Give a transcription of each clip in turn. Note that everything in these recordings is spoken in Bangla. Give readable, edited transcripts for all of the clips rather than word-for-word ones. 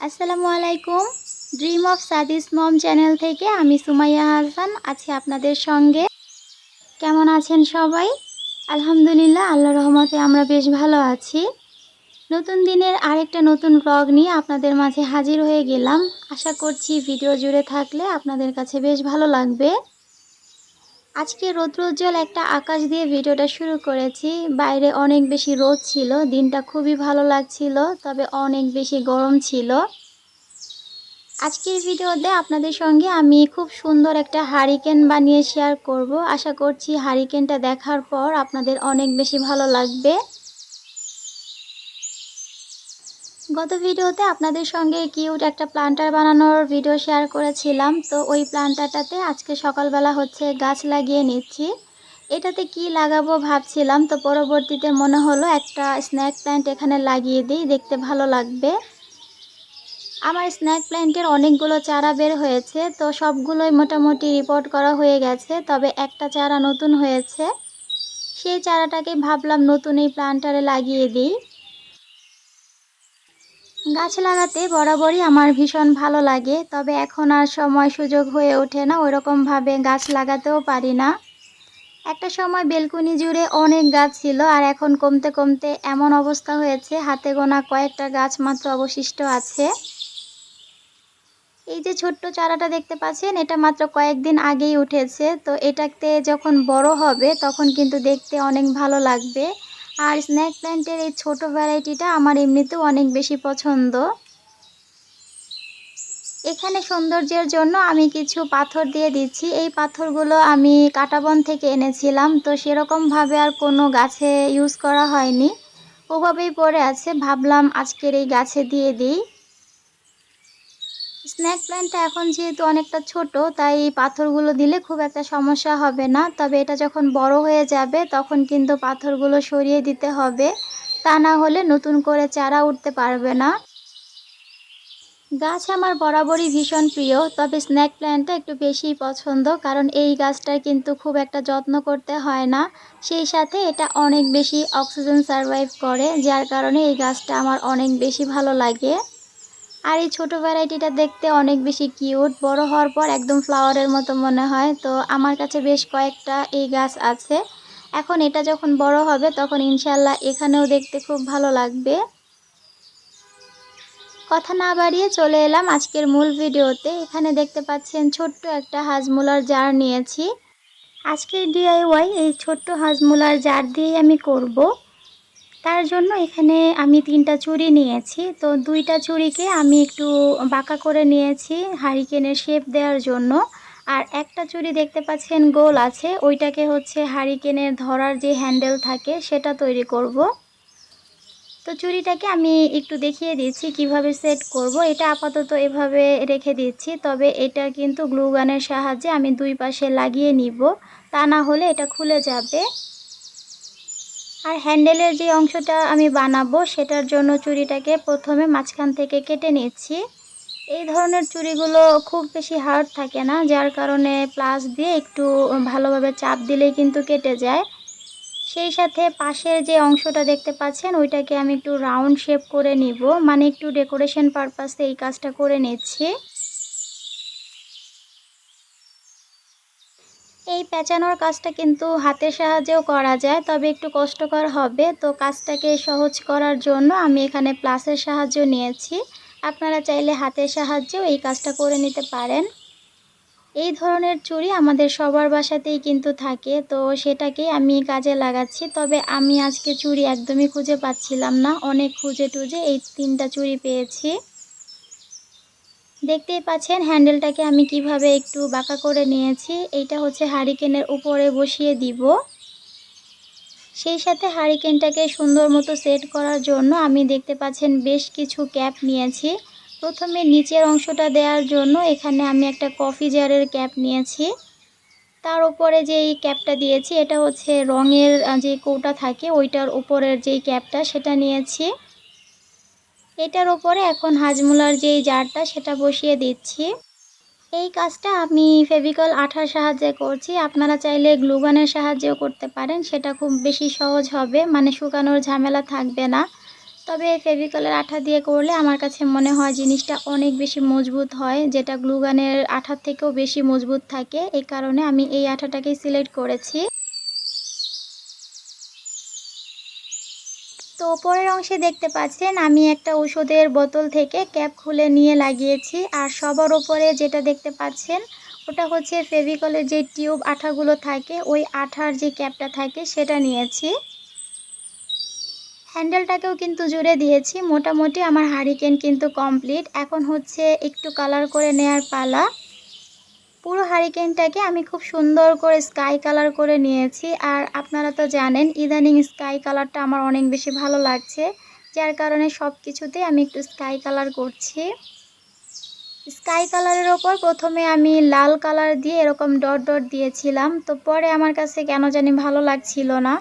আসসালামু আলাইকুম। ড্রিম অফ সাদিস মম চ্যানেল থেকে আমি সুমাইয়া হাসান আছি আপনাদের সঙ্গে। কেমন আছেন সবাই? আলহামদুলিল্লাহ, আল্লাহর রহমতে আমরা বেশ ভালো আছি। নতুন দিনের আরেকটা নতুন ব্লগ নিয়ে আপনাদের মাঝে হাজির হয়ে গেলাম। আশা করছি ভিডিও জুড়ে থাকলে আপনাদের কাছে বেশ ভালো লাগবে। আজকে রৌদ্রোজ্জ্বল একটা আকাশ দিয়ে ভিডিওটা শুরু করেছি। বাইরে অনেক বেশি রোদ ছিল, দিনটা খুবই ভালো লাগছিল, তবে অনেক বেশি গরম ছিল। আজকের ভিডিওতে আপনাদের সঙ্গে আমি খুব সুন্দর একটা হারিকেন বানিয়ে শেয়ার করব। আশা করছি হারিকেনটা দেখার পর আপনাদের অনেক বেশি ভালো লাগবে। গত ভিডিওতে আপনাদের সঙ্গে কিউট একটা প্লান্টার বানানোর ভিডিও শেয়ার করেছিলাম, তো ওই প্লান্টারটাতে আজকে সকালবেলা গাছ লাগিয়ে নিচ্ছি। এটাতে কি লাগাবো ভাবছিলাম, তো পরবর্তীতে মনে হলো একটা স্ন্যাক প্ল্যান্ট এখানে লাগিয়ে দিই, দেখতে ভালো লাগবে। আমার স্ন্যাক প্ল্যান্টের অনেকগুলো চারা বের হয়েছে, তো সবগুলোই মোটামুটি রিপোর্ট করা হয়ে গেছে, তবে একটা চারা নতুন হয়েছে। সেই চারাটাকে ভাবলাম নতুন এই প্ল্যান্টারে লাগিয়ে দিই। গাছ লাগাতে বরাবরই আমার ভীষণ ভালো লাগে, তবে এখন আর সময় সুযোগ হয়ে ওঠে না, ওইরকমভাবে গাছ লাগাতেও পারি না। একটা সময় বেলকুনি জুড়ে অনেক গাছ ছিল, আর এখন কমতে কমতে এমন অবস্থা হয়েছে হাতে গোনা কয়েকটা গাছ মাত্র অবশিষ্ট আছে। এই যে ছোট্ট চারাটা দেখতে পাচ্ছেন, এটা মাত্র কয়েকদিন আগেই উঠেছে, তো এটাতে যখন বড় হবে তখন কিন্তু দেখতে অনেক ভালো লাগবে। আর স্ন্যাক প্ল্যান্টের এই ছোট ভ্যারাইটিটা আমার এমনিতেও অনেক বেশি পছন্দ। এখানে সৌন্দর্যের জন্য আমি কিছু পাথর দিয়ে দিচ্ছি। এই পাথরগুলো আমি কাঁটাবন থেকে এনেছিলাম, তো সেরকমভাবে আর কোনো গাছে ইউজ করা হয়নি, ওভাবেই পড়ে আছে, ভাবলাম আজকের এই গাছে দিয়ে দিই। স্ন্যাক প্ল্যান্টটা এখন যেহেতু অনেকটা ছোট, তাই পাথরগুলো দিলে খুব একটা সমস্যা হবে না, তবে এটা যখন বড় হয়ে যাবে তখন কিন্তু পাথরগুলো সরিয়ে দিতে হবে, তা না হলে নতুন করে চারা উঠতে পারবে না। গাছ আমার বরাবরই ভীষণ প্রিয়, তবে স্ন্যাক প্ল্যান্টটা একটু বেশিই পছন্দ, কারণ এই গাছটার কিন্তু খুব একটা যত্ন করতে হয় না, সেই সাথে এটা অনেক বেশি অক্সিজেন সারভাইভ করে, যার কারণে এই গাছটা আমার অনেক বেশি ভালো লাগে। আর এই ছোটো ভ্যারাইটিটা দেখতে অনেক বেশি কিউট, বড় হওয়ার পর একদম ফ্লাওয়ারের মতো মনে হয়। তো আমার কাছে বেশ কয়েকটা এই গাছ আছে, এখন এটা যখন বড় হবে তখন ইনশাল্লাহ এখানেও দেখতে খুব ভালো লাগবে। কথা না বাড়িয়ে চলে এলাম আজকের মূল ভিডিওতে। এখানে দেখতে পাচ্ছেন ছোট্ট একটা হাজমোলার জার নিয়েছি। আজকের ডিআইওয়াই এই ছোট্ট হাজমোলার জার দিয়েই আমি করব। তার জন্য এখানে আমি 3টা চুড়ি নিয়েছি, তো 2টা চুড়িকে আমি একটু বাঁকা করে নিয়েছি হারিকেনের শেপ দেওয়ার জন্য। আর একটা চুড়ি দেখতে পাচ্ছেন গোল আছে, ওইটাকে হারিকেনের ধরার যে হ্যান্ডেল থাকে সেটা তৈরি করব। তো চুড়িটাকে আমি একটু দেখিয়ে দিচ্ছি কিভাবে সেট করব। এটা আপাতত এভাবে রেখে দিচ্ছি, তবে এটা কিন্তু গ্লু গানের সাহায্যে আমি 2 পাশে লাগিয়ে নিব, তা না হলে এটা খুলে যাবে। আর হ্যান্ডেলের যে অংশটা আমি বানাবো সেটার জন্য চুড়িটাকে প্রথমে মাঝখান থেকে কেটে নিচ্ছি। এই ধরনের চুড়িগুলো খুব বেশি হার্ড থাকে না, যার কারণে প্লাস দিয়ে একটু ভালোভাবে চাপ দিলেই কিন্তু কেটে যায়। সেই সাথে পাশের যে অংশটা দেখতে পাচ্ছেন ওইটাকে আমি একটু রাউন্ড শেপ করে নিব, মানে একটু ডেকোরেশন পারপাসে এই কাজটা করে নিচ্ছি। এই পেঁচানোর কাজটা কিন্তু হাতের সাহায্যেও করা যায়, তবে একটু কষ্টকর হবে, তো কাজটাকে সহজ করার জন্য আমি এখানে প্লাসের সাহায্য নিয়েছি। আপনারা চাইলে হাতের সাহায্যেও এই কাজটা করে নিতে পারেন। এই ধরনের চুড়ি আমাদের সবার বাসাতেই কিন্তু থাকে, তো সেটাকেই আমি কাজে লাগাচ্ছি। তবে আমি আজকে চুড়ি একদমই খুঁজে পাচ্ছিলাম না, অনেক খুঁজে টুজে এই 3টা চুড়ি পেয়েছি। দেখতেই পাচ্ছেন হ্যান্ডেলটাকে আমি কিভাবে একটু বাঁকা করে নিয়েছি। এইটা হারিকেনের উপরে বসিয়ে দিব। সেই সাথে হারিকেনটাকে সুন্দর মতো সেট করার জন্য আমি দেখতে পাচ্ছেন বেশ কিছু ক্যাপ নিয়েছি। প্রথমে নিচের অংশটা দেওয়ার জন্য এখানে আমি একটা কফি জারের ক্যাপ নিয়েছি। তার উপরে যেই ক্যাপটা দিয়েছি এটা রঙের যে কৌটা থাকে ওইটার উপরের যেই ক্যাপটা সেটা নিয়েছি। এটার উপরে এখন হাজমোলার যেই জারটা সেটা বসিয়ে দিচ্ছি। এই কাজটা আমি ফেভিকল আঠার সাহায্যে করছি, আপনারা চাইলে গ্লুগানের সাহায্যেও করতে পারেন, সেটা খুব বেশি সহজ হবে, মানে শুকানোর ঝামেলা থাকবে না। তবে ফেভিকলের আঠা দিয়ে করলে আমার কাছে মনে হয় জিনিসটা অনেক বেশি মজবুত হয়, যেটা গ্লুগানের আঠার থেকেও বেশি মজবুত থাকে। এই কারণে আমি এই আঠাটাকেই সিলেক্ট করেছি। তো উপরের অংশে দেখতে পাচ্ছেন আমি একটা ওষুধের বোতল থেকে ক্যাপ খুলে নিয়ে লাগিয়েছি। আর সবার উপরে যেটা দেখতে পাচ্ছেন ওটা হচ্ছে ফেভিকলের যে টিউব আঠাগুলো থাকে, ওই আঠার যে ক্যাপটা থাকে সেটা নিয়েছি। হ্যান্ডেলটাকেও কিন্তু জুড়ে দিয়েছি। মোটামুটি আমার হারিকেন কিন্তু কমপ্লিট। এখন হচ্ছে একটু কালার করে নেয়ার পালা। পুরো হারিকেনটাকে আমি খুব সুন্দর করে স্কাই কালার করে নিয়েছি। আর আপনারা তো জানেন ইদানিং স্কাই কালারটা আমার অনেক বেশি ভালো লাগছে, যার কারণে সব কিছুতেই আমি একটু স্কাই কালার করছি। স্কাই কালারের ওপর প্রথমে আমি লাল কালার দিয়ে এরকম ডট ডট দিয়েছিলাম, তো পরে আমার কাছে কেন জানি ভালো লাগছিল না,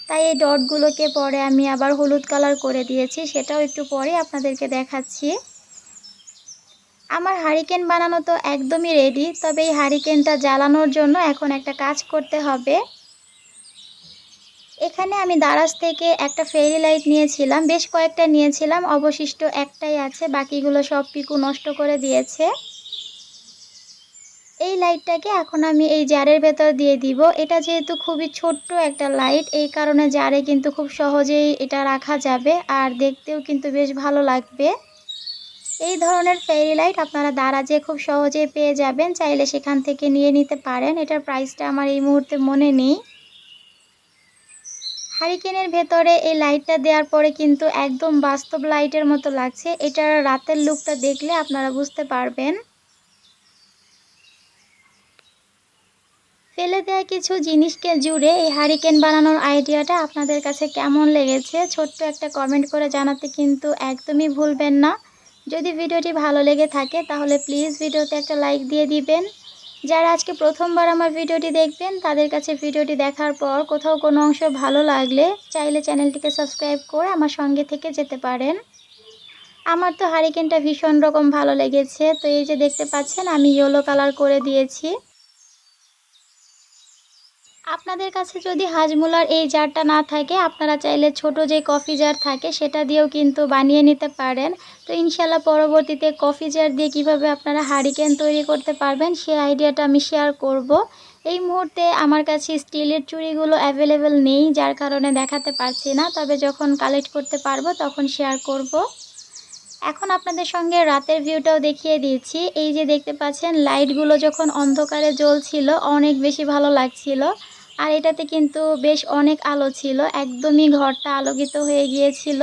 তাই এই ডটগুলোকে পরে আমি আবার হলুদ কালার করে দিয়েছি। সেটাও একটু পরে আপনাদেরকে দেখাচ্ছি। আমার হারিকেন বানানো তো একদমই রেডি, তবে এই হারিকেনটা জ্বালানোর জন্য এখন একটা কাজ করতে হবে। এখানে আমি দারাজ থেকে একটা ফেরি লাইট নিয়েছিলাম, বেশ কয়েকটা নিয়েছিলাম, অবশিষ্ট একটাই আছে, বাকিগুলো সব পিকু নষ্ট করে দিয়েছে। এই লাইটটাকে এখন আমি এই জারের ভেতর দিয়ে দিব। এটা যেহেতু খুবই ছোট্ট একটা লাইট, এই কারণে জারে কিন্তু খুব সহজেই এটা রাখা যাবে আর দেখতেও কিন্তু বেশ ভালো লাগবে। এই ধরনের ফেরি লাইট আপনারা দারাজে খুব সহজেই পেয়ে যাবেন, চাইলে সেখান থেকে নিয়ে নিতে পারেন। এটার প্রাইসটা আমার এই মুহূর্তে মনে নেই। হারিকেনের ভেতরে এই লাইটটা দেওয়ার পরে কিন্তু একদম বাস্তব লাইটের মতো লাগছে। এটার রাতের লুকটা দেখলে আপনারা বুঝতে পারবেন। ফেলে দেওয়া কিছু জিনিসকে জুড়ে এই হারিকেন বানানোর আইডিয়াটা আপনাদের কাছে কেমন লেগেছে ছোট্ট একটা কমেন্ট করে জানাতে কিন্তু একদমই ভুলবেন না। যদি ভিডিওটি ভালো লেগে থাকে তাহলে প্লিজ ভিডিওতে একটা লাইক দিয়ে দিবেন। যারা আজকে প্রথমবার আমার ভিডিওটি দেখবেন তাদের কাছে ভিডিওটি দেখার পর কোথাও কোনো অংশ ভালো লাগলে চাইলে চ্যানেলটিকে সাবস্ক্রাইব করে আমার সঙ্গে থেকে যেতে পারেন। আমার তো হারিকেনটা ভীষণ রকম ভালো লেগেছে। তো এই যে দেখতে পাচ্ছেন আমি ইয়েলো কালার করে দিয়েছি। আপনাদের কাছে যদি হাজমোলার এই জারটা না থাকে আপনারা চাইলে ছোট যে কফি জার থাকে সেটা দিয়েও কিন্তু বানিয়ে নিতে পারেন। তো ইনশাল্লাহ পরবর্তীতে কফি জার দিয়ে কিভাবে আপনারা হারিকেন তৈরি করতে পারবেন সেই আইডিয়াটা আমি শেয়ার করব। এই মুহূর্তে আমার কাছে স্টিলের চুড়িগুলো অ্যাভেলেবেল নেই, যার কারণে দেখাতে পারছি না, তবে যখন কালেক্ট করতে পারবো তখন শেয়ার করব। এখন আপনাদের সঙ্গে রাতের ভিউটাও দেখিয়ে দিয়েছি। এই যে দেখতে পাচ্ছেন লাইটগুলো যখন অন্ধকারে জ্বলছিল অনেক বেশি ভালো লাগছিল। আর এটাতে কিন্তু বেশ অনেক আলো ছিল, একদমই ঘরটা আলোকিত হয়ে গিয়েছিল।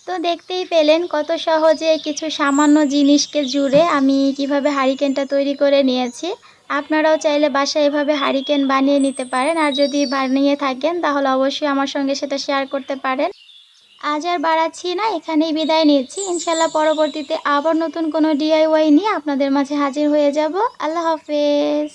তো দেখতেই পেলেন কত সহজে কিছু সামান্য জিনিসকে জুড়ে আমি কিভাবে হারিকেনটা তৈরি করে নিয়েছি। আপনারাও চাইলে বাসায় এভাবে হারিকেন বানিয়ে নিতে পারেন, আর যদি বানিয়ে থাকেন তাহলে অবশ্যই আমার সঙ্গে সেটা শেয়ার করতে পারেন। আজ আর বাড়াচ্ছি না, এখানেই বিদায় নিচ্ছি। ইনশাল্লাহ পরবর্তীতে আবার নতুন কোনো ডিআইওয়াই নিয়ে আপনাদের মাঝে হাজির হয়ে যাব। আল্লাহ হাফেজ।